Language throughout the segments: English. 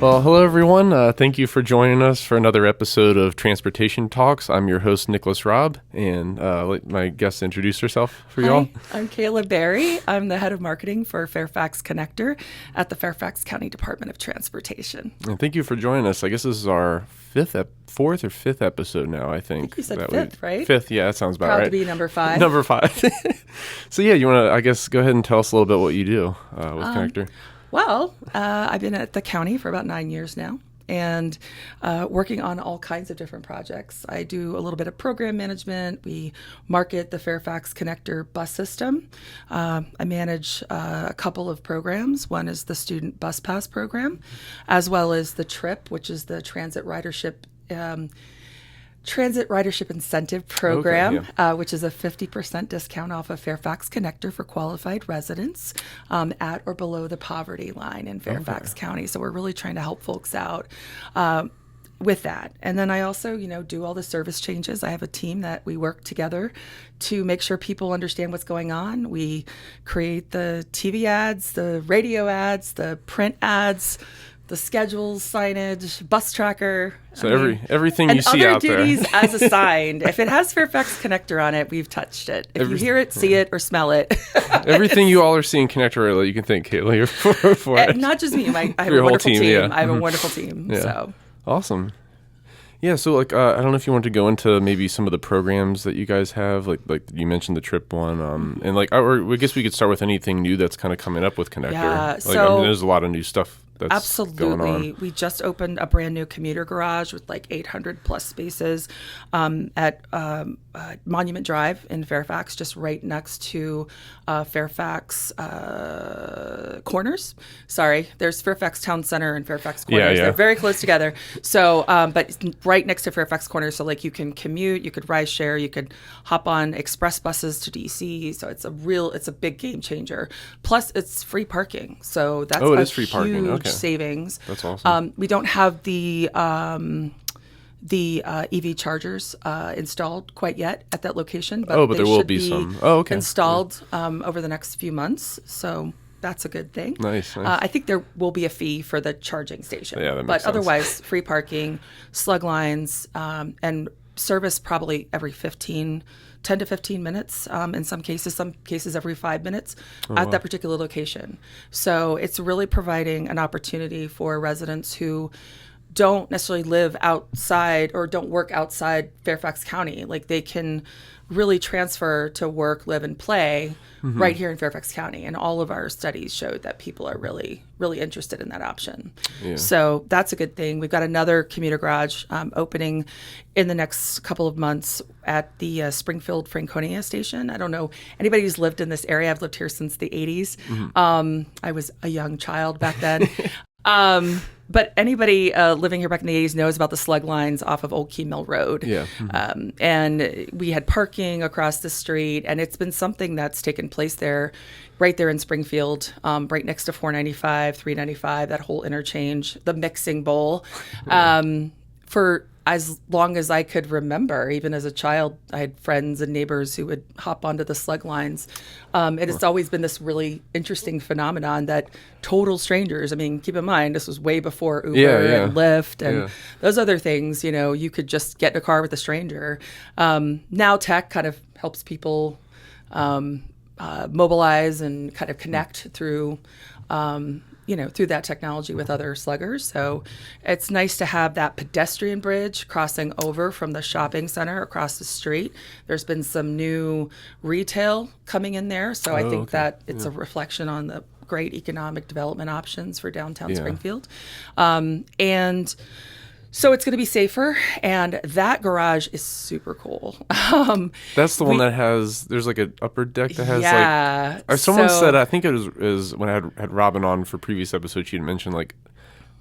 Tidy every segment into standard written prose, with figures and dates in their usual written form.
Well, hello everyone. Thank you for joining us for another episode of Transportation Talks. I'm your host, Nicholas Robb, and let my guest introduce herself for y'all. Hi, I'm Kayla Berry. I'm the head of marketing for Fairfax Connector at the Fairfax County Department of Transportation. And thank you for joining us. I guess this is our fourth or fifth episode now, I think. You said fifth, right? Fifth, yeah, that sounds about Proud right. to be number 5. Number 5. So yeah, you want to, I guess, go ahead and tell us a little bit what you do with Connector. Well, I've been at the county for about 9 years now and working on all kinds of different projects. I do a little bit of program management. We market the Fairfax Connector bus system. I manage a couple of programs. One is the Student Bus Pass program, as well as the TRIP, which is the Transit Ridership Incentive Program, which is a 50% discount off of Fairfax Connector for qualified residents at or below the poverty line in Fairfax County. So we're really trying to help folks out with that. And then I also, do all the service changes. I have a team that we work together to make sure people understand what's going on. We create the TV ads, the radio ads, the print ads, the schedules, signage, bus tracker. So everything you see out there. And other duties as assigned. If it has Fairfax Connector on it, we've touched it. If you hear it, see it, or smell it. Everything you all are seeing Connector, you can thank Kayla for it. Not just me. I have a wonderful team. Yeah. I have a wonderful team. Yeah. So Awesome. Yeah, so I don't know if you want to go into maybe some of the programs that you guys have, like you mentioned the TRIP one, and or I guess we could start with anything new that's kind of coming up with Connector. Yeah, there's a lot of new stuff that's going on. We just opened a brand new commuter garage with 800 plus spaces at Monument Drive in Fairfax, just right next to Fairfax Corners. Sorry, there's Fairfax Town Center and Fairfax Corners. Yeah. They're very close together. So, but it's right next to Fairfax Corners. So you can commute, you could ride share, you could hop on express buses to DC. So it's a big game changer. Plus it's free parking. So that's it is free parking. Huge Okay. savings. That's awesome. We don't have the EV chargers installed quite yet at that location, but there will be some. Oh, okay. Installed over the next few months. So that's a good thing. Nice. I think there will be a fee for the charging station. Yeah, that makes but sense. Otherwise, free parking, slug lines, and service probably every 10 to 15 minutes in some cases every 5 minutes at that particular location. So it's really providing an opportunity for residents who don't necessarily live outside or don't work outside Fairfax County. They can really transfer to work, live, and play right here in Fairfax County. And all of our studies showed that people are really, really interested in that option. Yeah. So that's a good thing. We've got another commuter garage opening in the next couple of months at the Springfield Franconia station. I don't know anybody who's lived in this area. I've lived here since the 80s. I was a young child back then. But anybody living here back in the 80s knows about the slug lines off of Old Key Mill Road. Yeah. And we had parking across the street, and it's been something that's taken place there, right there in Springfield, right next to 495, 395, that whole interchange, the mixing bowl. For as long as I could remember, even as a child, I had friends and neighbors who would hop onto the slug lines. And it's always been this really interesting phenomenon that total strangers, keep in mind, this was way before Uber and Lyft and those other things, you could just get in a car with a stranger. Now tech kind of helps people mobilize and kind of connect through through that technology with other sluggers. So it's nice to have that pedestrian bridge crossing over from the shopping center across the street. There's been some new retail coming in there. So I think that it's a reflection on the great economic development options for downtown Springfield. And so it's going to be safer, and that garage is super cool. That's the one that has, there's an upper deck that has someone said, I think it was when I had Robin on for previous episodes, she had mentioned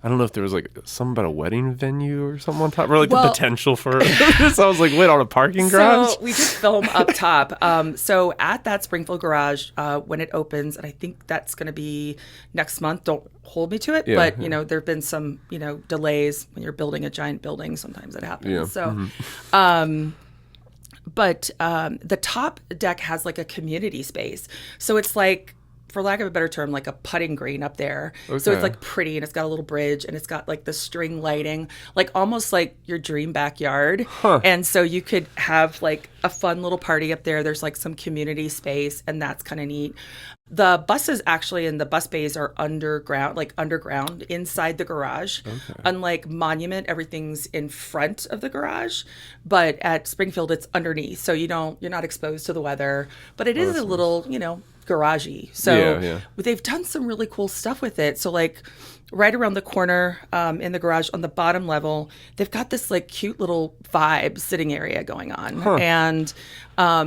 I don't know if there was something about a wedding venue or something on top, or the potential for it. So I was like, wait, on a parking garage? So we did film up top. So at that Springfield Garage, when it opens, and I think that's going to be next month, don't hold me to it, but there have been some, delays when you're building a giant building. Sometimes it happens. Yeah. So, but the top deck has a community space. So it's for lack of a better term, like a putting green up there. Okay. So it's like pretty, and it's got a little bridge, and it's got like the string lighting, like almost like your dream backyard. And so you could have like a fun little party up there. There's like some community space, and that's kind of neat. The buses actually in the bus bays are underground inside the garage. Okay. Unlike Monument, everything's in front of the garage, but at Springfield it's underneath, so you're not exposed to the weather. But it is a little, garagey. So they've done some really cool stuff with it. So like right around the corner in the garage on the bottom level, they've got this like cute little vibe sitting area going on. And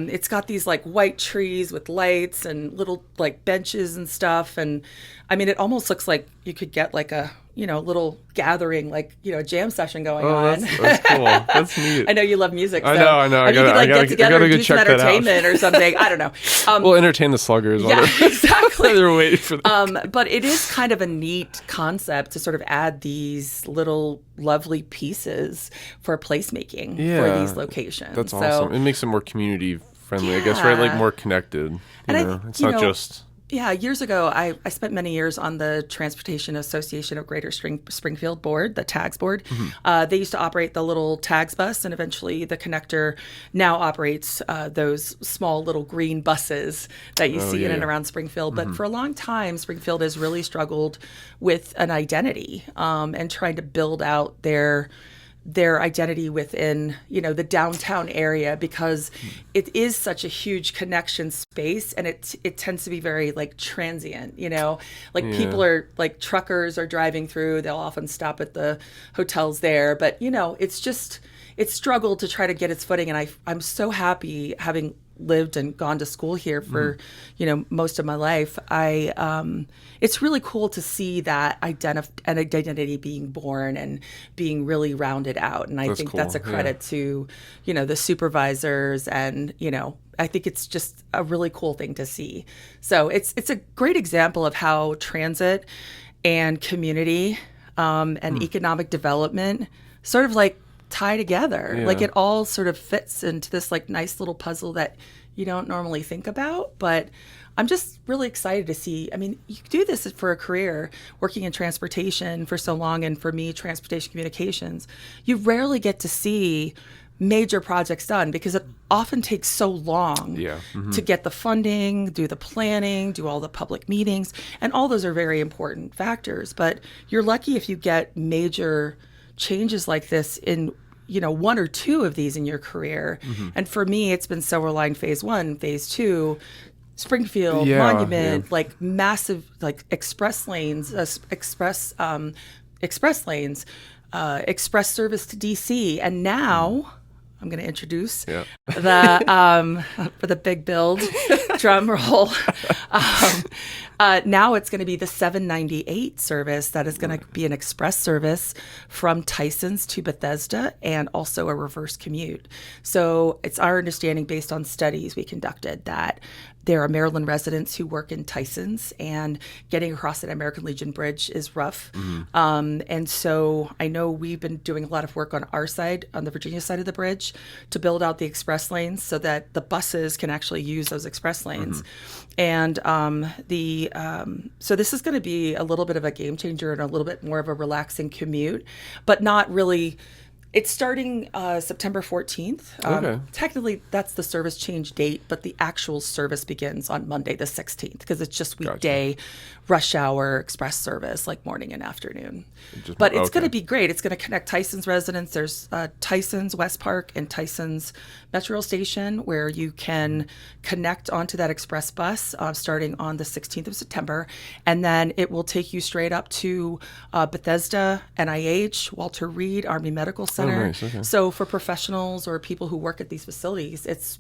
it's got these like white trees with lights and little like benches and stuff. And I mean, it almost looks like you could get like a, little gathering, like, jam session going on. That's cool. That's neat. I know you love music. So I know. I mean, you could like get together and do some entertainment or something. I don't know. We'll entertain the sluggers. Yeah, exactly. They're waiting for that. But it is kind of a neat concept to sort of add these little lovely pieces for placemaking for these locations. That's awesome. It makes it more community friendly, I guess, right? Like more connected. It's not just... Yeah, years ago, I spent many years on the Transportation Association of Greater Springfield board, the TAGS board. Mm-hmm. They used to operate the little TAGS bus, and eventually the Connector now operates those small little green buses that you see in and around Springfield. But for a long time, Springfield has really struggled with an identity and trying to build out their identity within, the downtown area, because it is such a huge connection space, and it tends to be very like transient, people are like truckers are driving through, they'll often stop at the hotels there, but it's struggled to try to get its footing. And I'm so happy, having lived and gone to school here for most of my life. It's really cool to see that an identity being born and being really rounded out, and I think that's a credit to the supervisors, and I think it's just a really cool thing to see. So it's a great example of how transit and community and economic development sort of like tie together. Like it all sort of fits into this like nice little puzzle that you don't normally think about. But I'm just really excited to see. I mean, you do this for a career, working in transportation for so long, and for me, transportation communications. You rarely get to see major projects done because it often takes so long to get the funding, do the planning, do all the public meetings, and all those are very important factors. But you're lucky if you get major changes like this in one or two of these in your career. And for me, it's been Silver Line Phase 1, Phase 2, Springfield, Monument, like massive like express lanes, express service to DC. And now I'm going to introduce the for the big build, drum roll. Now it's going to be the 798 service that is going to be an express service from Tysons to Bethesda, and also a reverse commute. So it's our understanding, based on studies we conducted, that there are Maryland residents who work in Tysons, and getting across that American Legion Bridge is rough. And so I know we've been doing a lot of work on our side, on the Virginia side of the bridge, to build out the express lanes so that the buses can actually use those express lanes. And so this is going to be a little bit of a game changer and a little bit more of a relaxing commute, but not really. It's starting September 14th. Technically, that's the service change date, but the actual service begins on Monday the 16th, because it's just weekday rush hour express service, like morning and afternoon. But it's going to be great. It's going to connect Tysons residents. There's Tysons West Park and Tysons Metro Station, where you can connect onto that express bus starting on the 16th of September. And then it will take you straight up to Bethesda, NIH, Walter Reed, Army Medical Center. Nice. Okay. So for professionals or people who work at these facilities, it's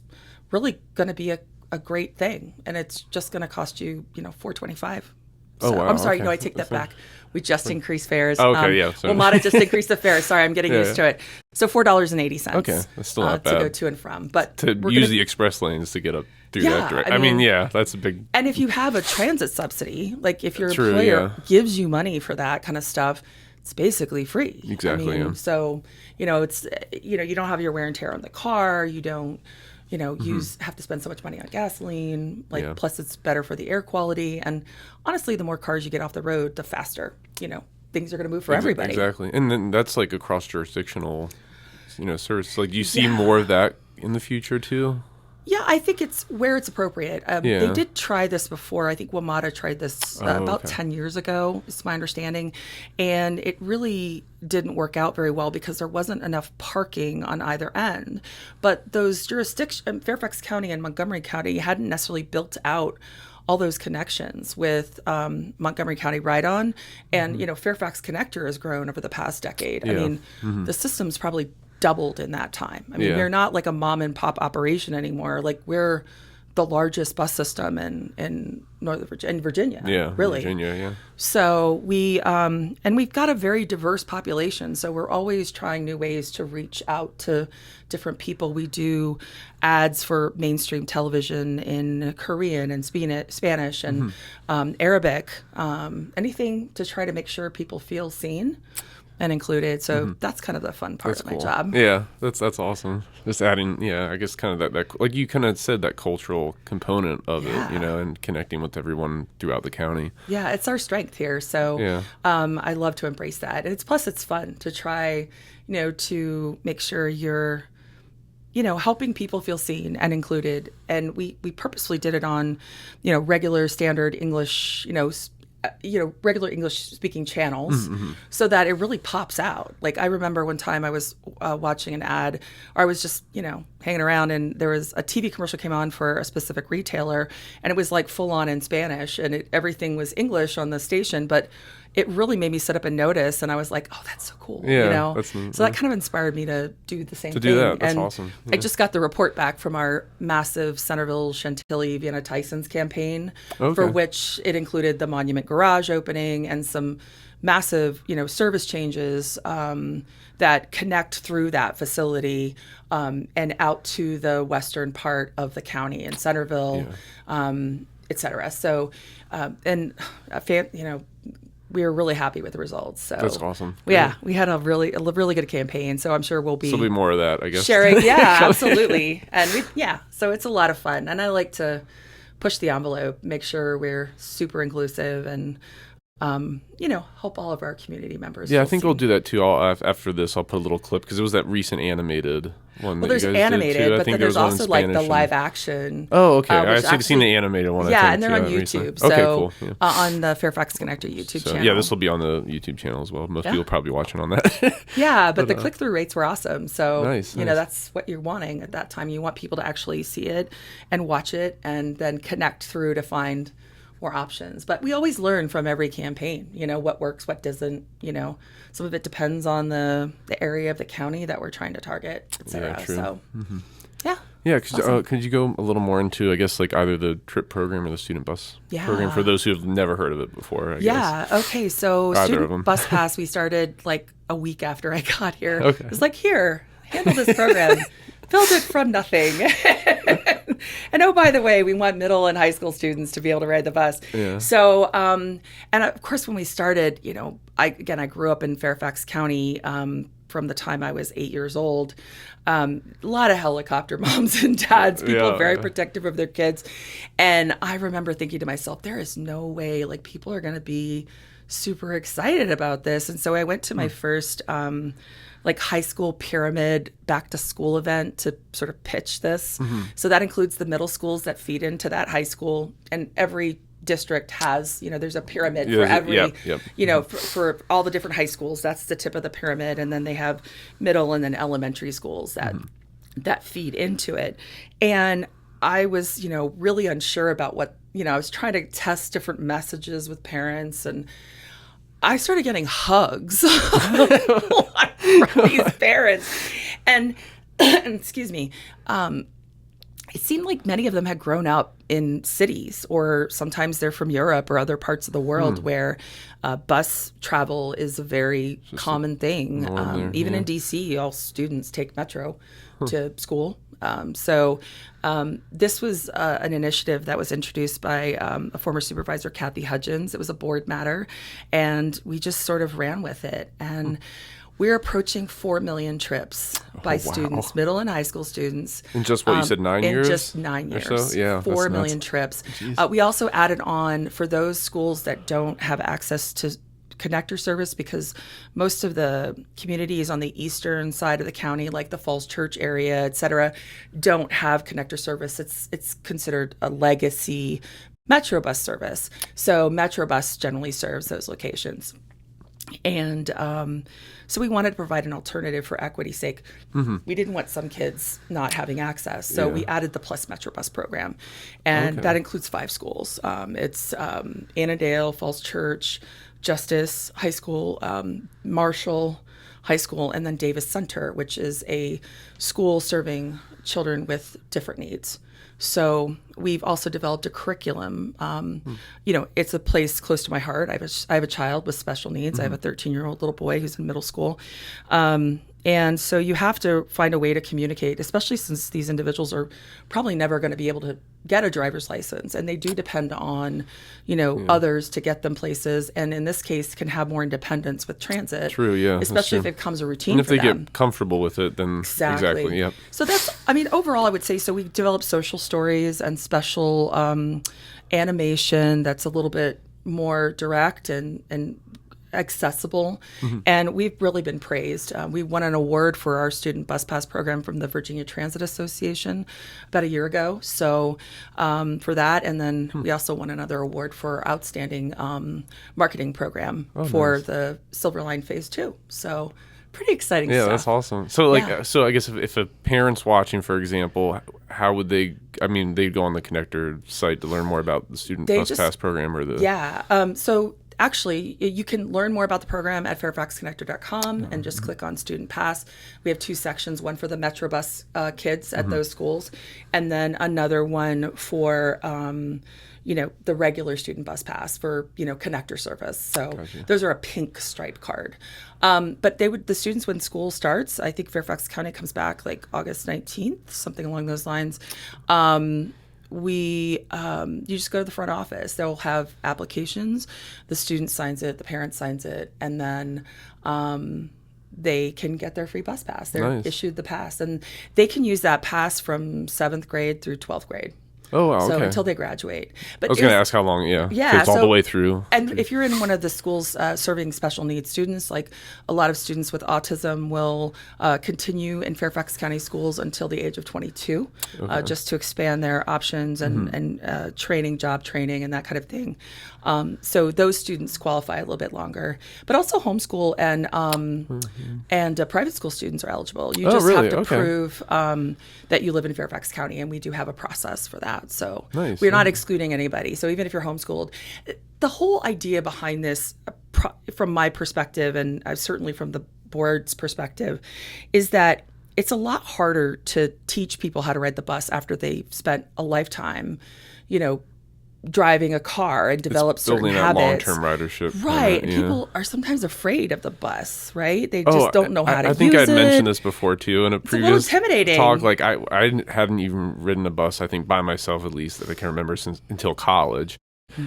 really going to be a great thing. And it's just going to cost you, $425. So, wow. I'm sorry, I take that back. We just increased fares. WMATA just increased the fares. Sorry, I'm getting used to it. So $4.80. Okay, that's still not bad. To go to and from. But to use the express lanes to get up through that direction. I mean, that's a big... And if you have a transit subsidy, like if your employer gives you money for that kind of stuff, it's basically free. Exactly. So, it's, you don't have your wear and tear on the car. You don't... have to spend so much money on gasoline. Plus it's better for the air quality. And honestly, the more cars you get off the road, the faster, things are going to move for everybody. Exactly. And then that's like a cross-jurisdictional, service. Like, do you see more of that in the future too? Yeah, I think it's where it's appropriate. They did try this before. I think WMATA tried this about 10 years ago, is my understanding. And it really didn't work out very well because there wasn't enough parking on either end. But those jurisdictions, Fairfax County and Montgomery County, hadn't necessarily built out all those connections with Montgomery County Ride-On. And, Fairfax Connector has grown over the past decade. I mean, the system's probably doubled in that time. I mean, we're not like a mom and pop operation anymore. Like, we're the largest bus system in Virginia. Yeah, really. Virginia, yeah. So we've got a very diverse population. So we're always trying new ways to reach out to different people. We do ads for mainstream television in Korean and Spanish and Arabic, anything to try to make sure people feel seen and included. So that's kind of the fun part of my job. Yeah, that's awesome. Just adding, I guess kind of that like you kind of said, that cultural component of it, and connecting with everyone throughout the county. Yeah, it's our strength here. So I love to embrace that. And it's fun to try, to make sure you're, helping people feel seen and included. And we purposefully did it on, regular standard English, regular English speaking channels so that it really pops out. Like, I remember one time I was watching an ad, or I was just, hanging around, and there was a TV commercial came on for a specific retailer, and it was like full on in Spanish, and everything was English on the station, but it really made me sit up and notice, and I was like, oh, that's so cool. That's neat. So that kind of inspired me to do the same thing. To do that, that's and awesome. I just got the report back from our massive Centerville, Chantilly, Vienna Tysons campaign, for which it included the Monument Garage opening and some massive, service changes that connect through that facility and out to the western part of the county in Centerville, et cetera. So, we were really happy with the results. So that's awesome. We had a really good campaign. So I'm sure we'll be more of that, I guess. Sharing, yeah, absolutely. And so it's a lot of fun. And I like to push the envelope, make sure we're super inclusive, and help all of our community members. Yeah, I think we'll do that too. After this, I'll put a little clip, because it was that recent animated one. Well, there's animated, but then there's also like the live action. Oh, okay. I've seen the animated one. Yeah, I think, and they're on YouTube. Recently. Okay, cool. Yeah. On the Fairfax Connector YouTube channel. Yeah, this will be on the YouTube channel as well. Most people will probably be watching on that. Yeah, but the click-through rates were awesome. So, nice. That's what you're wanting at that time. You want people to actually see it and watch it and then connect through to find more options. But we always learn from every campaign, what works, what doesn't, some of it depends on the area of the county that we're trying to target, et cetera. Yeah, true. So, could you go a little more into, I guess, like either the trip program or the student bus program for those who have never heard of it before, I guess. Okay. So student bus pass, we started like a week after I got here. Okay. It was like, here, handle this program. Build it from nothing. And oh, by the way, we want middle and high school students to be able to ride the bus. Yeah. So, and of course, when we started, I grew up in Fairfax County from the time I was 8 years old. A lot of helicopter moms and dads, people very protective of their kids. And I remember thinking to myself, there is no way like people are going to be super excited about this. And so I went to my first high school pyramid back to school event to sort of pitch this. So that includes the middle schools that feed into that high school, and every district has, there's a pyramid for every, for all the different high schools. That's the tip of the pyramid. And then they have middle and then elementary schools that feed into it. And I was, really unsure about what, I was trying to test different messages with parents, and I started getting hugs from these parents. And excuse me, it seemed like many of them had grown up in cities, or sometimes they're from Europe or other parts of the world where bus travel is a very common thing. Even in D.C., all students take metro to school. So this was an initiative that was introduced by a former supervisor, Kathy Hudgens. It was a board matter, and we just sort of ran with it. And We're approaching 4 million trips by students, middle and high school students. In just what you said, 9 years? In just 9 years. Or so? Yeah. 4 million trips. We also added on for those schools that don't have access to connector service, because most of the communities on the eastern side of the county, like the Falls Church area, et cetera, don't have connector service. It's considered a legacy Metro bus service. So Metro bus generally serves those locations. And so we wanted to provide an alternative for equity's sake. We didn't want some kids not having access. So we added the Plus Metro Bus program. And that includes 5 schools. It's Annandale, Falls Church, Justice High School, Marshall High School, and then Davis Center, which is a school serving children with different needs. So we've also developed a curriculum. It's a place close to my heart. I have a child with special needs. I have a 13-year-old little boy who's in middle school. And so you have to find a way to communicate, especially since these individuals are probably never going to be able to get a driver's license, and they do depend on, others to get them places. And in this case, can have more independence with transit. True, yeah. Especially if it becomes a routine and if for they them. get comfortable with it, then exactly, yep. So overall, I would say, so we developed social stories and special animation that's a little bit more direct and accessible. And we've really been praised. We won an award for our student bus pass program from the Virginia Transit Association about a year ago. So for that, and then we also won another award for outstanding marketing program for the Silver Line Phase 2. So pretty exciting stuff. Yeah, that's awesome. So so I guess if a parent's watching, for example, how would they, they'd go on the Connector site to learn more about the student bus pass program or the... Yeah. So actually, you can learn more about the program at fairfaxconnector.com and just click on Student Pass. We have 2 sections, one for the Metro bus kids at those schools, and then another one for, the regular student bus pass for, Connector service. So those are a pink striped card. But the students, when school starts, I think Fairfax County comes back like August 19th, something along those lines. You just go to the front office. They'll have applications. The student signs it, the parent signs it, and then they can get their free bus pass. They're issued the pass, and they can use that pass from 7th grade through 12th grade. Oh, wow, so okay. Until they graduate. But I was going to ask how long, so it's all the way through. And if you're in one of the schools serving special needs students, like a lot of students with autism will continue in Fairfax County schools until the age of 22, just to expand their options and job training and that kind of thing. So those students qualify a little bit longer. But also homeschool and private school students are eligible. You just have to prove that you live in Fairfax County, and we do have a process for that. So we're not excluding anybody. So even if you're homeschooled, the whole idea behind this, from my perspective, and certainly from the board's perspective, is that it's a lot harder to teach people how to ride the bus after they've spent a lifetime, driving a car and develop certain habits. Building that long-term ridership. Right. And people are sometimes afraid of the bus, right? They just don't know how to use it. I think I'd mentioned this before, too, in a previous intimidating talk. Like, I hadn't even ridden a bus, I think, by myself, at least, that I can remember until college.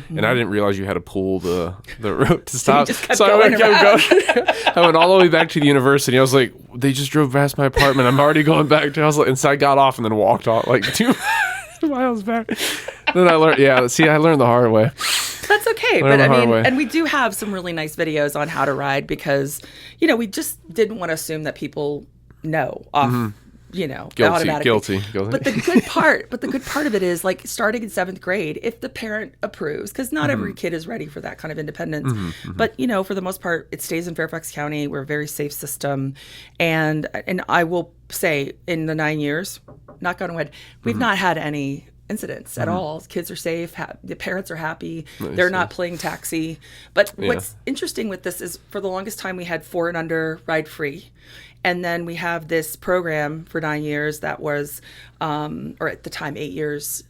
And I didn't realize you had to pull the rope to stop. So I kept going. I went all the way back to the university. I was like, they just drove past my apartment. I'm already going back to. I was like, and so I got off and then walked off like 2 miles back. Then I learned. I learned the hard way. That's okay, but and we do have some really nice videos on how to ride, because we just didn't want to assume that people know off. Automatically. Guilty. But the good part of it is, like, starting in 7th grade, if the parent approves, because not every kid is ready for that kind of independence. But, for the most part, it stays in Fairfax County. We're a very safe system. And I will say, in the 9 years, knock on wood, we've not had any incidents at all. Kids are safe. The parents are happy. Nice. They're not playing taxi. But what's interesting with this is, for the longest time, we had 4 and under ride free. And then we have this program for 9 years that was, or at the time, 8 years,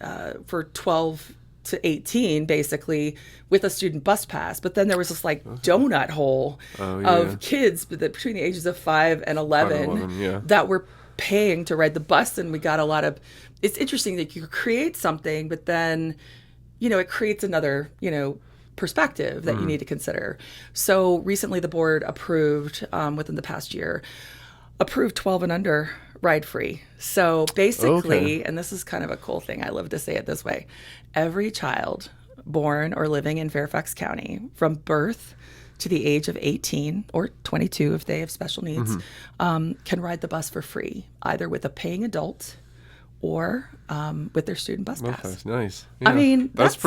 for 12 to 18, basically, with a student bus pass. But then there was this donut hole of kids between the ages of 5 and 11 that were paying to ride the bus. And we got a lot of, it's interesting that you create something, but then, it creates another, perspective that you need to consider. So recently the board approved, within the past year, approved 12 and under ride free. So basically, and this is kind of a cool thing, I love to say it this way, every child born or living in Fairfax County from birth to the age of 18 or 22 if they have special needs, can ride the bus for free, either with a paying adult or with their student bus pass. That's nice. Yeah. I mean, if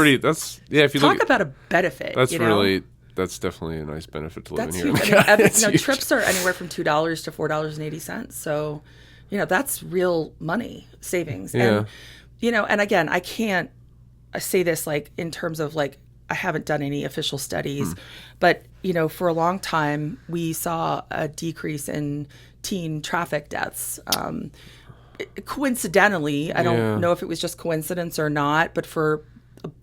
you talk about a benefit. That's definitely a nice benefit to living here. Huge. I mean, trips are anywhere from $2 to $4.80. So, that's real money savings. Yeah. And again, I can't say this like in terms of like, I haven't done any official studies, but for a long time we saw a decrease in teen traffic deaths. Coincidentally, I don't know if it was just coincidence or not, but for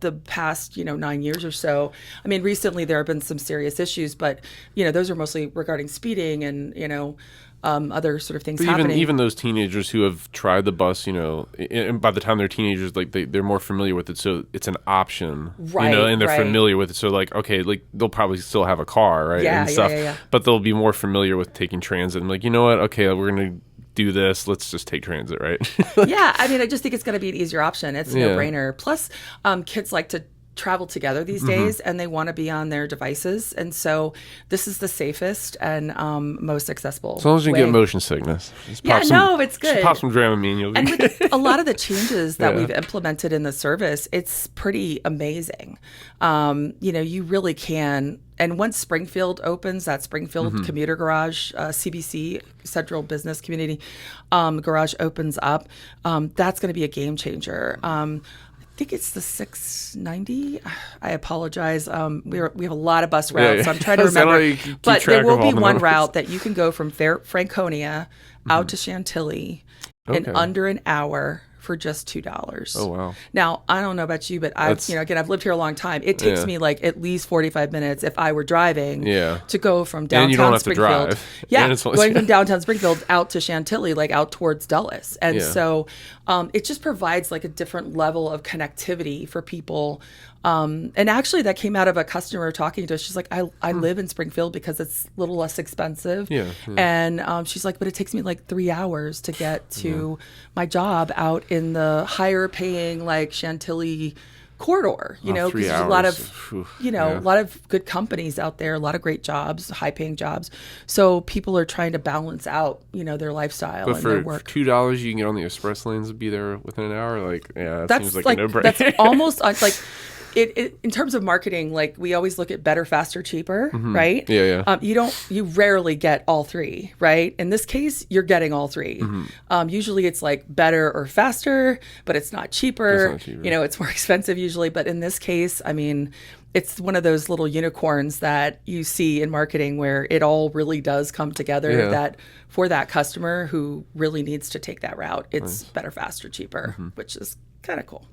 the past 9 years or so, I mean, recently there have been some serious issues, but those are mostly regarding speeding and other sort of things happening. Even those teenagers who have tried the bus, and by the time they're teenagers, like they're more familiar with it, so it's an option, right? And they're familiar with it, so like okay, like they'll probably still have a car, right? Yeah, and stuff, yeah. But they'll be more familiar with taking transit and like, you know what? Okay, we're gonna do this. Let's just take transit, right? Yeah, I mean, I just think it's going to be an easier option. It's a no-brainer. Plus, kids like to travel together these days, and they want to be on their devices, and so this is the safest and most accessible. As long as you get motion sickness. It's good. Just pop some Dramamine. And with a lot of the changes that we've implemented in the service, it's pretty amazing. You really can. And once Springfield opens, that Springfield Commuter Garage, CBC, Central Business Community Garage opens up, that's going to be a game changer. I think it's the 690. I apologize. We have a lot of bus routes, so I'm trying to remember. But there will be one route that you can go from Franconia out to Chantilly in under an hour for just $2. Oh, wow. Now, I don't know about you, but I've lived here a long time. It takes me like at least 45 minutes if I were driving to go from downtown Springfield. Going from downtown Springfield out to Chantilly, like out towards Dulles. And so it just provides like a different level of connectivity for people. And actually that came out of a customer talking to us. She's like, I live in Springfield because it's a little less expensive. And she's like, but it takes me like 3 hours to get to my job out in the higher paying like Chantilly corridor, because there's a lot of, a lot of good companies out there, a lot of great jobs, high paying jobs. So people are trying to balance out, their lifestyle and their work. For $2, you can get on the express lanes and be there within an hour. Like, that seems like a no-brainer. That's almost like, it in terms of marketing, like we always look at better, faster, cheaper, right? You rarely get all three, right? In this case, you're getting all three. Usually it's like better or faster, but it's not cheaper. It's more expensive usually. But in this case, I mean, it's one of those little unicorns that you see in marketing where it all really does come together that for that customer who really needs to take that route, it's better, faster, cheaper, which is kind of cool.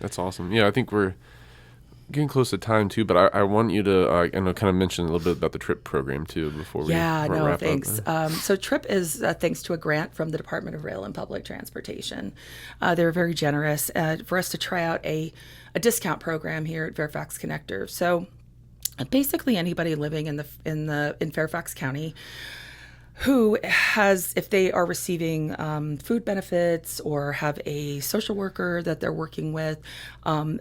That's awesome. Yeah, I think we're getting close to time too, but I want you to kind of mention a little bit about the TRIP program too before we wrap thanks. up. So TRIP is thanks to a grant from the Department of Rail and Public Transportation. They were very generous for us to try out a discount program here at Fairfax Connector. So basically anybody living in Fairfax County who has, if they are receiving food benefits or have a social worker that they're working with,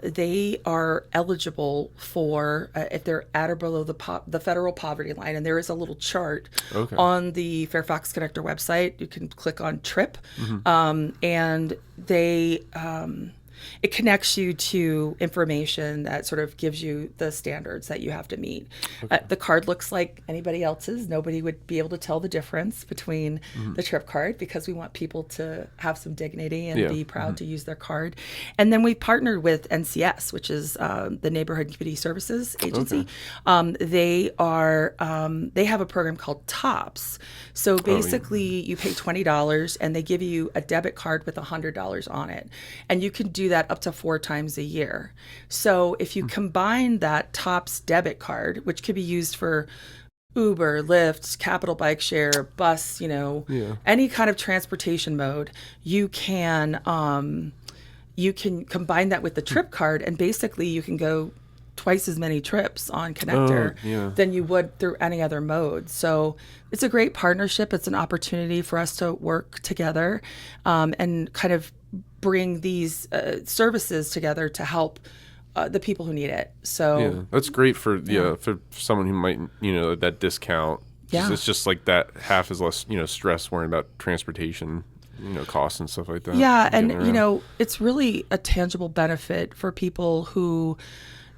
they are eligible for, if they're at or below the federal poverty line. And there is a little chart on the Fairfax Connector website. You can click on TRIP, and they... it connects you to information that sort of gives you the standards that you have to meet. The card looks like anybody else's. Nobody would be able to tell the difference between the TRIP card because we want people to have some dignity and be proud to use their card. And then we partnered with NCS, which is the Neighborhood and Community Services Agency. They have a program called TOPS. So basically you pay $20 and they give you a debit card with $100 on it. And you can do that up to 4 times a year. So if you combine that TOPS debit card, which could be used for Uber, Lyft, Capital Bike Share, bus, any kind of transportation mode, you can combine that with the TRIP card, and basically you can go twice as many trips on Connector than you would through any other mode. So it's a great partnership. It's an opportunity for us to work together and kind of bring these services together to help the people who need it. So that's great for for someone who might that discount. Yeah. It's just like that half is less stress worrying about transportation costs and stuff like that. Yeah, and it's really a tangible benefit for people who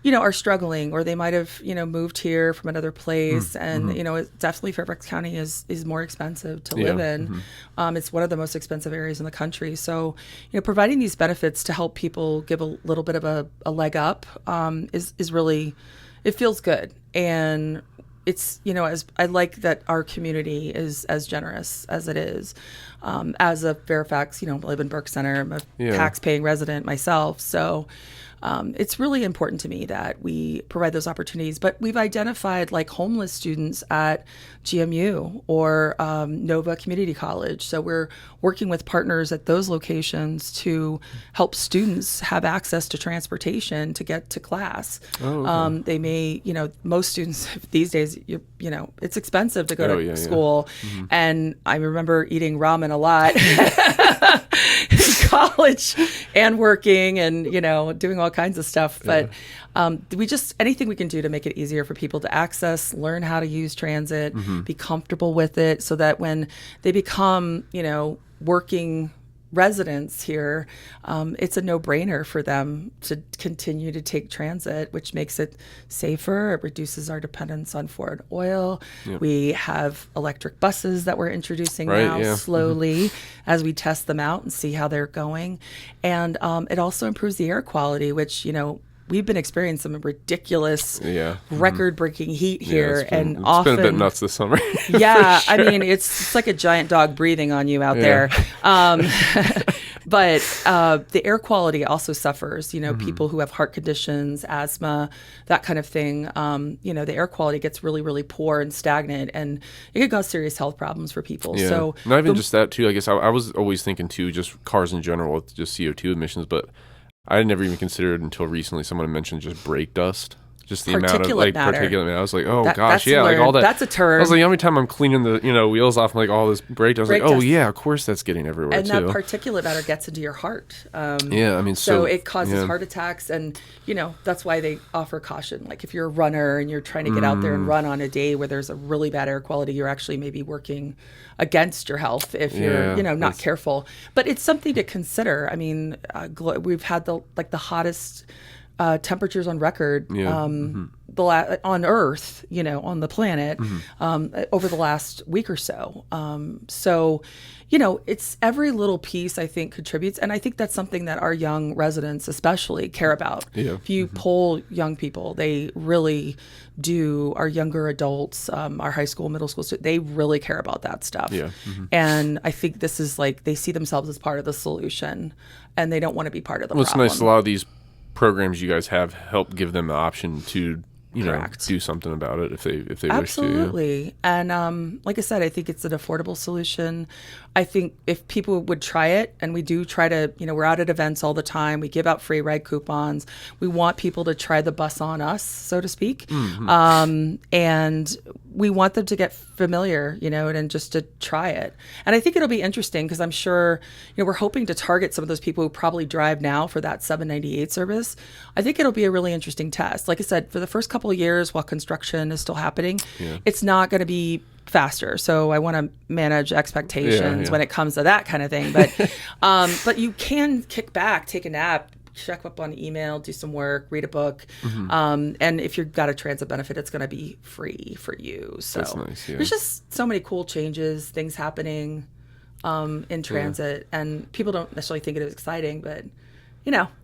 are struggling, or they might have moved here from another place, and definitely Fairfax County is more expensive to live in. It's one of the most expensive areas in the country. So providing these benefits to help people give a little bit of a leg up is really, it feels good. And it's as I like that our community is as generous as it is. As a Fairfax, I live in Burke Center. I'm a tax-paying resident myself, so it's really important to me that we provide those opportunities. But we've identified like homeless students at GMU or Nova Community College. So we're working with partners at those locations to help students have access to transportation to get to class. Oh, okay. They may, most students these days, it's expensive to go to school. Yeah. And I remember eating ramen a lot in college and working and, doing all kinds of stuff. But anything we can do to make it easier for people to access, learn how to use transit, be comfortable with it, so that when they become, working residents here, it's a no-brainer for them to continue to take transit, which makes it safer. It reduces our dependence on foreign oil. Yep. We have electric buses that we're introducing now slowly as we test them out and see how they're going. And it also improves the air quality, which, we've been experiencing some ridiculous record-breaking heat here. It's been a bit nuts this summer. Yeah, I mean, it's like a giant dog breathing on you out there. But the air quality also suffers. People who have heart conditions, asthma, that kind of thing. The air quality gets really, really poor and stagnant, and it could cause serious health problems for people. Yeah. So not even just that, too. I guess I was always thinking, too, just cars in general with just CO2 emissions, but I had never even considered until recently someone mentioned just brake dust. Just the amount of particulate matter. I was like, like all that. That's a term. I was like, how many time I'm cleaning the wheels off, like all this brake dust. I was like, oh yeah, of course that's getting everywhere and too. And that particulate matter gets into your heart. So it causes heart attacks, and that's why they offer caution. Like if you're a runner and you're trying to get out there and run on a day where there's a really bad air quality, you're actually maybe working against your health if you're not careful. But it's something to consider. I mean, we've had the hottest temperatures on record on Earth, on the planet over the last week or so. So, it's every little piece I think contributes. And I think that's something that our young residents especially care about. Yeah. If you poll young people, they really do. Our younger adults, our high school, middle school students, they really care about that stuff. Yeah. And I think this is like, they see themselves as part of the solution and they don't want to be part of the problem. It's nice. A lot of these programs you guys have help give them the option to do something about it if they wish to. Absolutely. And like I said, I think it's an affordable solution. I think if people would try it, and we do try to, we're out at events all the time. We give out free ride coupons. We want people to try the bus on us, so to speak. And we want them to get familiar, and just to try it. And I think it'll be interesting because I'm sure, we're hoping to target some of those people who probably drive now for that 798 service. I think it'll be a really interesting test. Like I said, for the first couple of years while construction is still happening, it's not going to be faster. So I want to manage expectations when it comes to that kind of thing. But you can kick back, take a nap, check up on email, do some work, read a book. And if you've got a transit benefit, it's going to be free for you. So that's nice, there's just so many cool changes, things happening in transit, and people don't necessarily think it is exciting, but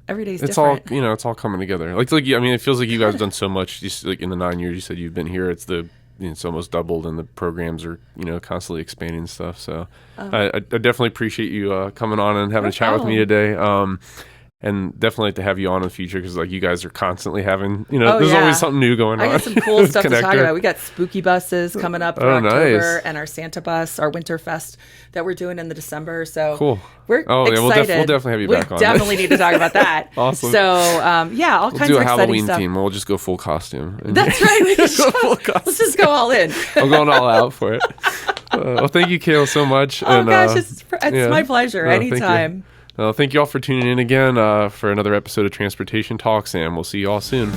every day's different. It's all coming together. Like I mean, it feels like you guys have done so much. Just like in the 9 years you said you've been here, it's almost doubled, and the programs are constantly expanding and stuff. So I definitely appreciate you coming on and having a chat with me today. And definitely like to have you on in the future because like you guys are constantly having, there's always something new going on. I got some cool stuff to talk about. We got spooky buses coming up for October and our Santa bus, our Winter Fest that we're doing in the December. So cool. We're excited. We'll definitely have you back on. We definitely need to talk about that. Awesome. So all kinds of exciting stuff. We'll do a Halloween theme. We'll just go full costume. That's right. Let's just go all in. I'm going all out for it. Well, thank you, Kayla, so much. Oh, gosh, it's my pleasure. Anytime. Thank you all for tuning in again for another episode of Transportation Talks, and we'll see you all soon.